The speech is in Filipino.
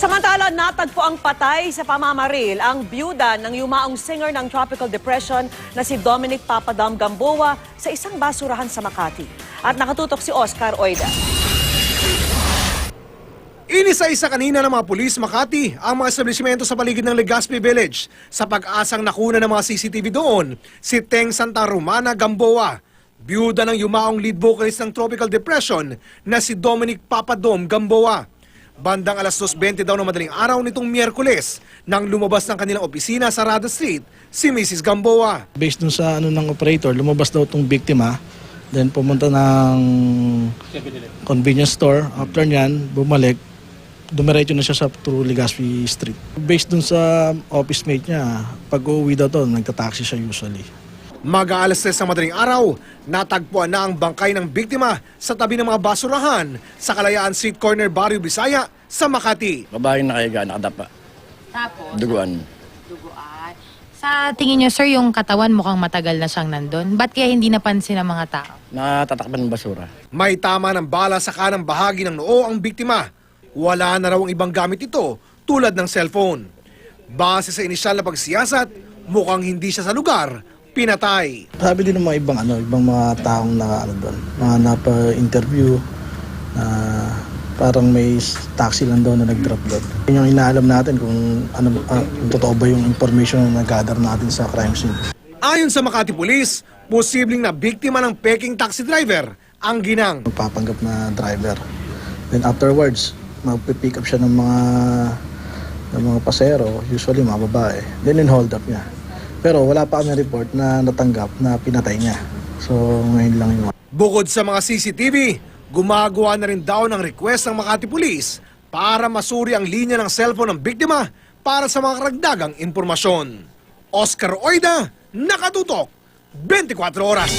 Samantala, natagpo ang patay sa pamamaril ang byuda ng yumaong singer ng Tropical Depression na si Dominic Papadam Gamboa sa isang basurahan sa Makati. At nakatutok si Oscar Oida. Inisa-isa kanina ng mga pulis Makati ang mga establishmento sa paligid ng Legazpi Village sa pag-asang nakuna ng mga CCTV doon si Teng Santa Romana Gamboa, byuda ng yumaong lead vocalist ng Tropical Depression na si Dominic Papadam Gamboa. Bandang alas 2:20 daw ng madaling araw nitong Miyerkules nang lumabas ng kanilang opisina sa Rada Street si Mrs. Gamboa. Based dun sa ng operator, lumabas daw itong biktima, then pumunta ng convenience store. After nyan, bumalik, dumiretso na siya sa through Legazpi Street. Based dun sa office mate niya, pag uuwi daw to, nagtataxi siya usually. Mag-aalas 3 ng madaling araw, natagpuan na ang bangkay ng biktima sa tabi ng mga basurahan sa Kalayaan Street Corner, Barrio Bisaya sa Makati. Babae na kahiga, nakadapa. Tapos? Duguan. Duguan. Sa tingin nyo, sir, yung katawan mukhang matagal na siyang nandun. Ba't kaya hindi napansin ng mga tao? Natatakpan ng basura. May tama ng bala sa kanang bahagi ng noo ang biktima. Wala na raw ang ibang gamit ito tulad ng cellphone. Base sa inisyal na pagsiyasat, mukhang hindi siya sa lugar pinatay. Sabi din ng mga ibang mga taong doon, mga napa-interview, parang may taxi lang daw na nag-drop doon. Yun yung inaalam natin kung kung totoo ba yung information na nag-gather natin sa crime scene. Ayon sa Makati Police, posibleng na biktima ng peking taxi driver ang ginang. Magpapanggap na driver. Then afterwards, magpipick up siya ng mga pasero, usually mga babae. Then in-hold up niya. Pero wala pa kami report na natanggap na pinatay niya. So ngayon lang yun. Bukod sa mga CCTV, gumagawa na rin daw ng request ng Makati Police para masuri ang linya ng cellphone ng biktima para sa mga karagdagang impormasyon. Oscar Oida, nakatutok, 24 oras.